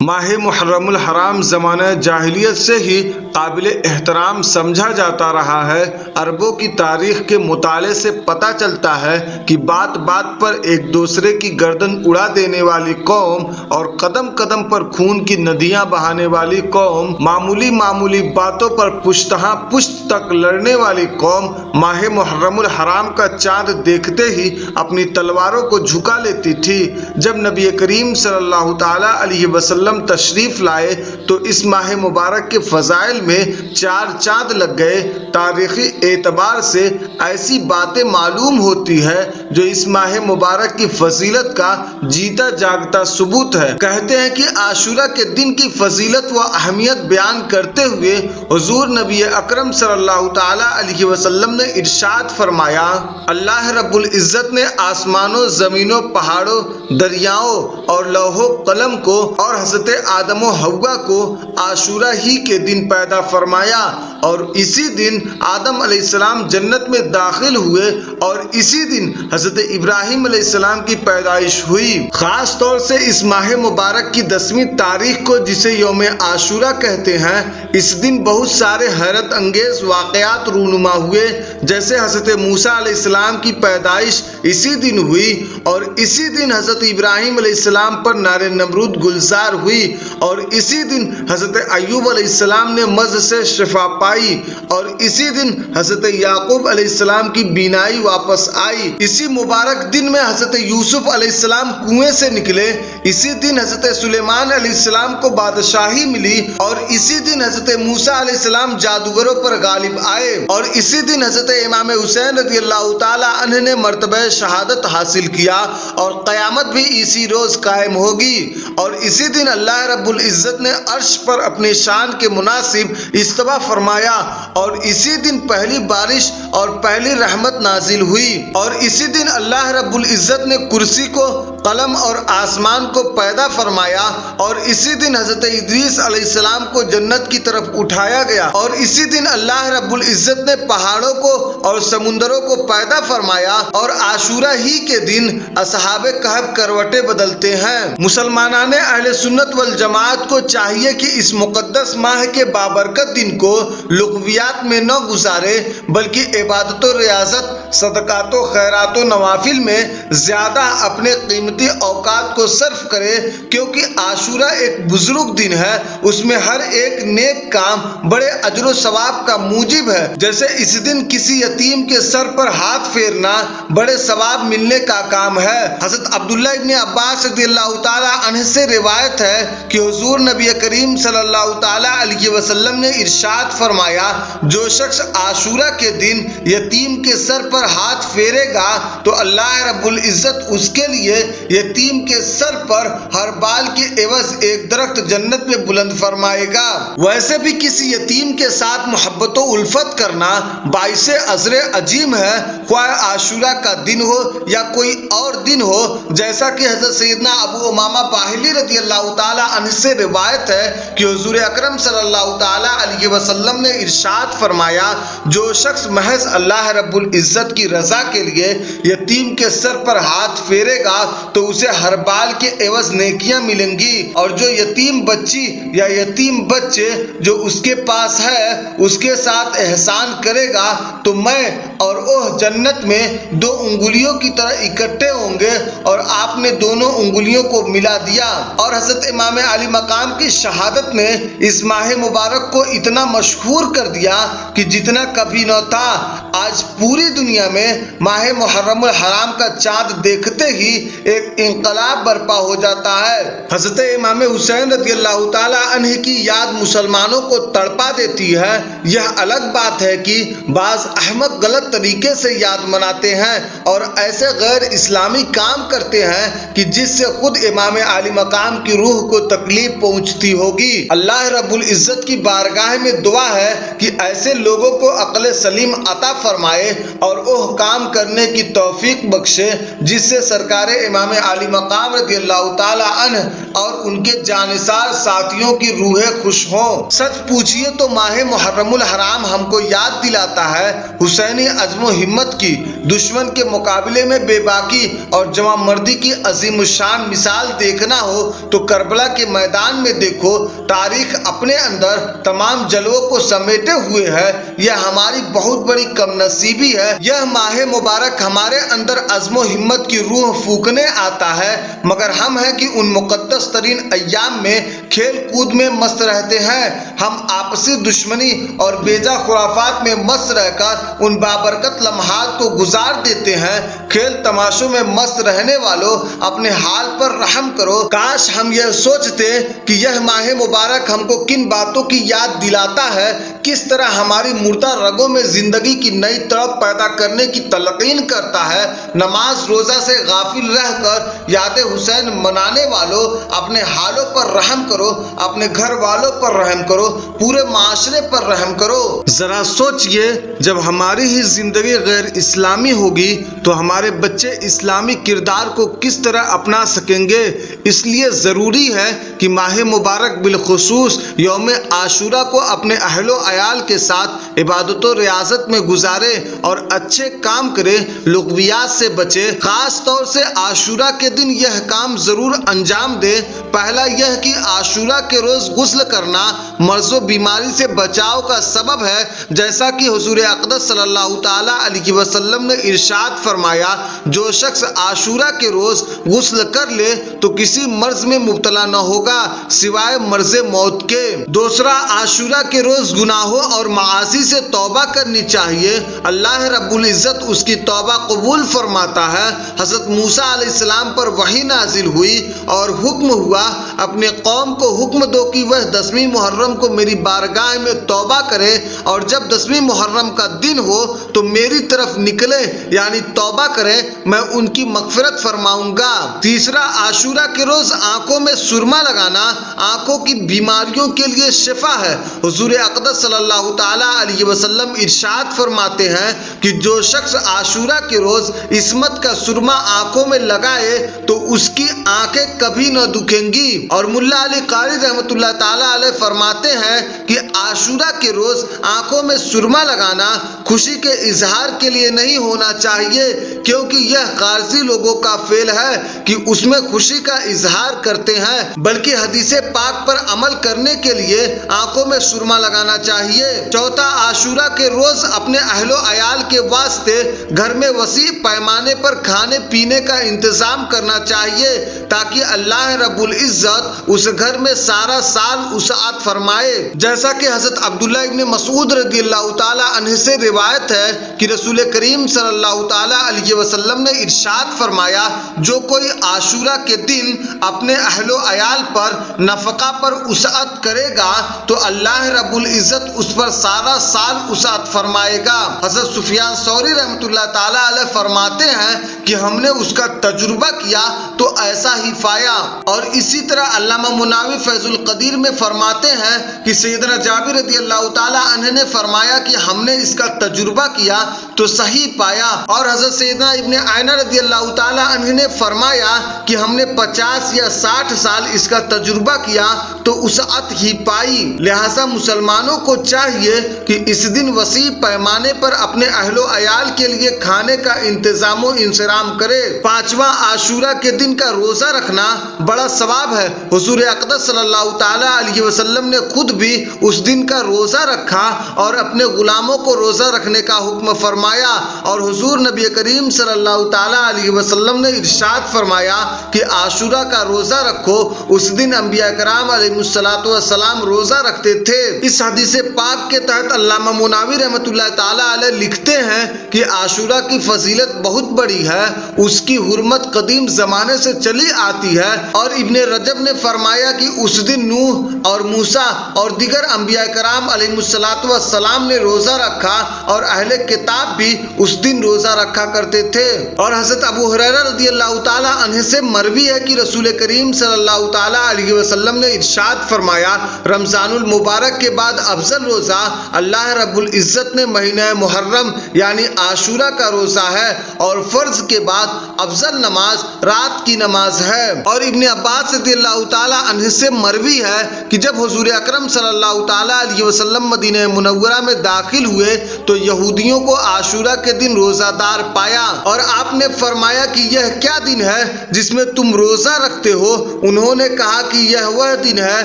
ماہ محرم الحرام زمانہ جاہلیت سے ہی قابل احترام سمجھا جاتا رہا ہے۔ عربوں کی تاریخ کے مطالعے سے پتہ چلتا ہے کہ بات بات پر ایک دوسرے کی گردن اڑا دینے والی قوم اور قدم قدم پر خون کی ندیاں بہانے والی قوم، معمولی باتوں پر پشتہاں پشت تک لڑنے والی قوم ماہ محرم الحرام کا چاند دیکھتے ہی اپنی تلواروں کو جھکا لیتی تھی۔ جب نبی کریم صلی اللہ تعالیٰ علیہ وسلم تشریف لائے تو اس ماہ مبارک کے فضائل میں چار چاند لگ گئے۔ تاریخی اعتبار سے ایسی باتیں معلوم ہوتی ہے جو اس ماہ مبارک کی فضیلت کا جیتا جاگتا ثبوت ہے۔ کہتے ہیں کہ عاشورہ کے دن کی فضیلت و اہمیت بیان کرتے ہوئے حضور نبی اکرم صلی اللہ تعالیٰ علیہ وسلم نے ارشاد فرمایا، اللہ رب العزت نے آسمانوں، زمینوں، پہاڑوں، دریاؤں اور لوح و قلم کو اور حضرت آدم و حوا کو عاشورہ ہی کے دن پیدا فرمایا، اور اسی دن آدم علیہ السلام جنت میں داخل ہوئے اور اسی دن حضرت ابراہیم علیہ السلام کی پیدائش ہوئی۔ خاص طور سے اس ماہ مبارک کی 10ویں تاریخ کو جسے یوم عاشورہ کہتے ہیں، اس دن بہت سارے حیرت انگیز واقعات رونما ہوئے، جیسے حضرت موسیٰ علیہ السلام کی پیدائش اسی دن ہوئی اور اسی دن حضرت ابراہیم علیہ السلام پر نار نمرود گلزار ہوئی، اور اسی دن حضرت ایوب علیہ السلام نے مرض سے شفا پائی، اور اسی دن حضرت یعقوب علیہ السلام کی بینائی واپس آئی۔ اسی مبارک دن میں حضرت یوسف علیہ السلام کنویں سے نکلے، اسی دن حضرت سلیمان علیہ السلام کو بادشاہی ملی، اور اسی دن حضرت موسیٰ علیہ السلام جادوگروں پر غالب آئے، اور اسی دن حضرت امام حسین رضی اللہ تعالیٰ عنہ نے مرتبہ شہادت حاصل کیا، اور قیامت بھی اسی روز قائم ہوگی، اور اسی دن اللہ رب العزت نے عرش پر اپنی شان کے مناسب استوا فرمایا، اور اسی دن پہلی بارش اور پہلی رحمت نازل ہوئی، اور اسی دن اللہ رب العزت نے کرسی کو، قلم اور آسمان کو پیدا فرمایا، اور اسی دن حضرت ادریس علیہ السلام کو جنت کی طرف اٹھایا گیا، اور اسی دن اللہ رب العزت نے پہاڑوں کو اور سمندروں کو پیدا فرمایا، اور عاشورہ ہی کے دن اصحاب کہف کروٹیں بدلتے ہیں۔ مسلمانان اہل سنت والجماعت کو چاہیے کہ اس مقدس ماہ کے بابرکت دن کو لغویات میں نہ گزارے، بلکہ عبادت و ریاضت، صدقات و خیرات و نوافل میں زیادہ اپنے قیمتی اوقات کو صرف کرے، کیونکہ عاشورہ ایک بزرگ دن ہے، اس میں ہر ایک نیک کام بڑے اجر و ثواب کا موجب ہے۔ جیسے اس دن کسی یتیم کے سر پر ہاتھ پھیرنا بڑے ثواب ملنے کا کام ہے۔ حضرت عبداللہ ابن عباس رضی اللہ تعالیٰ عنہ سے روایت ہے کہ حضور نبی کریم صلی اللہ تعالیٰ علیہ وسلم نے ارشاد فرمایا، جو شخص عاشورہ کے دن یتیم کے سر پر ہاتھ پھیرے گا تو اللہ رب العزت اس کے لیے یتیم کے سر پر ہر بال کے عوض ایک درخت جنت میں بلند فرمائے گا۔ ویسے بھی کسی یتیم کے ساتھ محبت و الفت کرنا باعث اجر عظیم ہے، خواہ عاشورہ کا دن ہو یا کوئی اور دن ہو، جیسا کہ حضرت سیدنا ابو امامہ باہلی رضی اللہ تعالیٰ عنہ سے روایت ہے کہ حضور اکرم صلی اللہ تعالیٰ علیہ وسلم نے ارشاد فرمایا، جو شخص محض اللہ رب العزت کی رضا کے لیے یتیم کے سر پر ہاتھ پھیرے گا تو اسے ہر بال کے عوض نیکیاں ملیں گی، اور جو یتیم بچی یا یتیم بچے جو اس کے پاس ہے اس کے ساتھ احسان کرے گا تو میں اور وہ جنت میں 2 انگلیوں کی طرح اکٹھے ہوں گے، اور آپ نے دونوں انگلیوں کو ملا دیا۔ اور حضرت امام علی مقام کی شہادت نے اس ماہ مبارک کو اتنا مشہور کر دیا کہ جتنا کبھی نہ تھا۔ آج پوری دنیا میں ماہ محرم الحرام کا چاند دیکھتے ہی ایک انقلاب برپا ہو جاتا ہے۔ حضرت امام حسین رضی اللہ تعالیٰ عنہ کی یاد مسلمانوں کو تڑپا دیتی ہے۔ یہ الگ بات ہے کہ بعض احمق غلط طریقے سے یاد مناتے ہیں اور ایسے غیر اسلامی کام کرتے ہیں کہ جس سے خود امام علی مقام کی روح کو تکلیف پہنچتی ہوگی۔ اللہ رب العزت کی بارگاہ میں دعا ہے کہ ایسے لوگوں کو عقل سلیم عطا فرمائے اور وہ کام کرنے کی توفیق بخشے جس سے سرکار امام علی مقام رضی اللہ تعالیٰ عنہ اور ان کے جانثار ساتھیوں کی روحیں خوش ہوں۔ سچ پوچھیے تو ماہ محرم الحرام ہم کو یاد دلاتا ہے حسینی عزم و ہمت کی، دشمن کے مقابلے میں بے باکی اور جواں مردی کی عظیم الشان مثال دیکھنا ہو تو کربلا کے میدان میں دیکھو۔ تاریخ اپنے اندر تمام جلووں کو سمیٹے ہوئے ہے۔ یہ ہماری بہت بڑی کم نصیبی ہے۔ یہ ماہ مبارک ہمارے اندر عزم و ہمت کی روح پھونکنے آتا ہے، مگر ہم ہیں کہ ان مقدس ترین ایام میں کھیل کود میں مست رہتے ہیں۔ ہم آپسی دشمنی اور بیجا خرافات میں مست رہ کر ان بابرکت لمحات کو گزار دیتے ہیں۔ کھیل تماشوں میں مست رہنے والوں، اپنے حال پر رحم کرو۔ کاش ہم یہ سوچتے کہ یہ ماہ مبارک ہم کو کن باتوں کی یاد دلاتا ہے، کس طرح ہماری مردہ رگوں میں زندگی کی نئی تڑپ پیدا کرنے کی تلقین کرتا ہے۔ نماز روزہ سے غافل رہ کر یاد حسین منانے والوں، اپنے حالوں پر رحم کرو، اپنے گھر والوں پر رحم کرو، پورے معاشرے پر رحم کرو۔ ذرا سوچئے، جب ہماری ہی زندگی غیر اسلامی ہوگی تو ہمارے بچے اسلامی کردار کو کس طرح اپنا سکیں گے؟ اس لیے ضروری ہے کہ ماہ مبارک بالخصوص یوم عاشورہ کو اپنے اہل و عیال کے ساتھ عبادت و ریاضت میں گزارے اور اچھے کام کرے، لغویات سے بچے۔ خاص طور سے عاشورہ کے دن یہ کام ضرور انجام دے۔ پہلا یہ کہ عاشورہ کے روز غسل کرنا مرض و بیماری سے بچاؤ کا سبب ہے، جیسا کہ حضور اقدس صلی اللہ تعالیٰ علیہ وسلم نے ارشاد فرمایا، جو شخص عاشورہ کے روز غسل کر لے تو کسی مرض میں مبتلا نہ ہوگا سوائے مرض موت کے۔ دوسرا، عاشورہ کے روز گناہوں اور معاصی سے توبہ کرنی چاہیے۔ اللہ رب العزت اس کی توبہ قبول فرماتا ہے۔ حضرت موسیٰ علیہ السلام پر وحی نازل ہوئی اور حکم ہوا، اپنے قوم کو حکم دو کہ وہ 10ویں محرم کو میری بارگاہ میں توبہ کرے، اور جب 10ویں محرم کا دن ہو تو میری طرف نکلے، یعنی توبہ کرے، میں ان کی مغفرت فرماؤں گا۔ تیسرا، عاشورہ کے روز آنکھوں میں سرما لگانا آنکھوں کی بیماریوں کے لیے شفا ہے۔ حضور اقدس صلی اللہ تعالیٰ علیہ وسلم ارشاد فرماتے ہیں کہ جو شخص عاشورہ کے روز عصمت کا سرما آنکھوں میں لگائے تو اس کی آنکھیں کبھی نہ دکھیں گی۔ اور ملا علی قاری رحمۃ اللہ تعالیٰ علیہ فرماتے ہیں کہ عاشورہ کے روز آنکھوں میں سرما لگانا خوشی کے اظہار کے لیے نہیں ہونا چاہیے، کیونکہ یہ قارضی لوگوں کا فعل ہے کہ اس میں خوشی کا اظہار کرتے ہیں، بلکہ حدیث پاک پر عمل کرنے کے لیے آنکھوں میں سرما لگانا چاہیے۔ چوتھا، عاشورہ کے روز اپنے اہل و عیال کے واسطے گھر میں وسیع پیمانے پر کھانے پینے کا انتظام کرنا چاہیے، تاکہ اللہ رب العزت اس گھر میں سارا سال وسعت فرمائے۔ جیسا کہ حضرت عبداللہ ابن مسعود رضی اللہ تعالیٰ عنہ سے روایت ہے کہ رسول کریم صلی اللہ تعالیٰ علیہ وسلم نے ارشاد فرمایا، جو کوئی عاشورہ کے دن اپنے اہل و عیال پر نفقہ پر وسعت کرے گا تو اللہ رب العزت اس پر سارا سال وسعت فرمائے گا۔ حضرت سفیان ثوری رحمۃ اللہ تعالیٰ علیہ فرماتے ہیں کہ ہم نے اس کا تجربہ کیا تو ایسا ہی پایا۔ اور اسی طرح علامہ مناوی فیض القدیر میں فرماتے ہیں کہ سیدنا جابر رضی اللہ تعالیٰ عنہ نے فرمایا کہ ہم نے اس کا تجربہ کیا تو صحیح پایا۔ اور حضرت سیدنا ابن عینہ رضی اللہ تعالیٰ عنہ نے فرمایا کہ ہم نے 50 یا 60 سال اس کا تجربہ کیا تو وسعت ہی پائی۔ لہٰذا مسلمانوں کو چاہیے کہ اس دن وسیع پیمانے پر اپنے اہل و عیال کے لیے کھانے کا انتظام و انصرام کرے۔ پانچواں، عاشورہ کے دن کا روزہ رکھنا بڑا ثواب ہے۔ حضور اقدس صلی اللہ تعالیٰ علیہ وسلم نے خود بھی اس دن کا روزہ رکھا اور اپنے غلاموں کو روزہ رکھنے کا حکم فرمایا، اور حضور نبی کریم صلی اللہ تعالیٰ علیہ وسلم نے ارشاد فرمایا کہ عاشورہ کا روزہ رکھو۔ اس دن انبیاء کرام علیہ السلام روزہ رکھتے تھے۔ اس حدیث پاک کے تحت علامہ مناوی رحمۃ اللہ تعالیٰ علیہ لکھتے ہیں کہ عاشورہ کی فضیلت بہت بڑی ہے، اس کی حرمت قدیم زمانے سے چلی آتی ہے، اور ابن رجب نے فرمایا کہ اس دن نوح اور موسیٰ اور دیگر انبیاء کرام علیہ السلام نے روزہ رکھا، اور اہل کتاب بھی اس دن روزہ رکھا کرتے تھے۔ اور حضرت ابو ہریرہ رضی اللہ تعالیٰ عنہ سے مروی ہے کہ رسول کریم صلی اللہ تعالیٰ علیہ وسلم نے ارشاد فرمایا، رمضان المبارک کے بعد افضل افضل روزہ اللہ رب العزت نے مہینہ محرم یعنی عاشورہ کا روزہ ہے، اور فرض کے بعد افضل نماز رات کی نماز ہے۔ اور ابن عباس رضی اللہ تعالیٰ عنہ سے مروی ہے کہ جب حضور اکرم صلی اللہ تعالیٰ علیہ وسلم مدینہ منورہ میں داخل ہوئے تو یہودیوں کو عاشورہ کے دن روزہ دار پایا، اور آپ نے فرمایا کہ یہ کیا دن ہے جس میں تم روزہ رکھتے ہو؟ انہوں نے کہا کہ یہ وہ دن ہے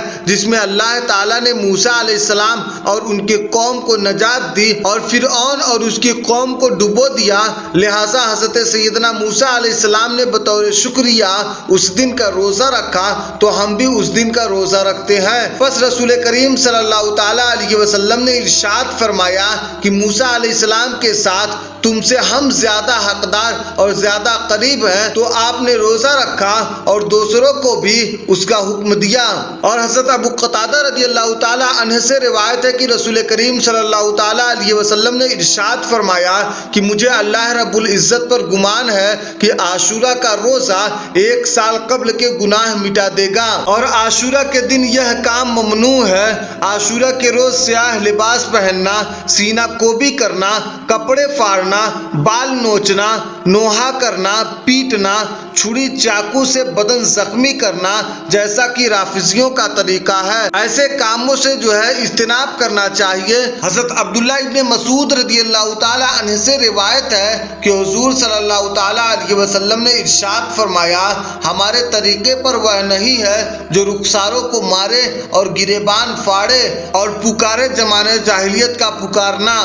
جس میں اللہ تعالیٰ نے موسیٰ علیہ السلام اور ان کے قوم کو نجات دی اور فرعون اور اس کی قوم کو ڈبو دیا، لہٰذا حضرت سیدنا موسیٰ علیہ السلام نے بطور شکریہ اس دن کا روزہ رکھا، تو ہم بھی اس دن کا روزہ رکھتے ہیں۔ پس رسول کریم صلی اللہ تعالیٰ علیہ وسلم نے ارشاد فرمایا کہ موسیٰ علیہ السلام کے ساتھ تم سے ہم زیادہ حقدار اور زیادہ قریب ہیں، تو آپ نے روزہ رکھا اور دوسروں کو بھی اس کا حکم دیا۔ اور حضرت ابو قتادہ رضی اللہ تعالیٰ عنہ سے روایت ہے کہ رسول کریم صلی اللہ تعالیٰ علیہ وسلم نے ارشاد فرمایا کہ مجھے اللہ رب العزت پر گمان ہے کہ عاشورہ کا روزہ 1 سال قبل کے گناہ مٹا دے گا، اور عاشورہ کے دن یہ کام ممنوع ہے۔ عاشورہ کے روز سیاہ لباس پہننا، سینہ کوبی کرنا، کپڑے پھاڑنا، بال نوچنا، نوحہ کرنا، پیٹنا، چھری چاقو سے بدن زخمی کرنا جیسا کہ رافضیوں کا طریقہ ہے، ایسے کاموں سے اجتناب کرنا چاہیے۔ حضرت عبداللہ ابن مسعود رضی اللہ تعالیٰ عنہ سے روایت ہے کہ حضور صلی اللہ تعالیٰ علیہ وسلم نے ارشاد فرمایا، ہمارے طریقے پر وہ نہیں ہے جو رخساروں کو مارے اور گریبان پھاڑے اور پکارے زمانے جاہلیت کا پکارنا۔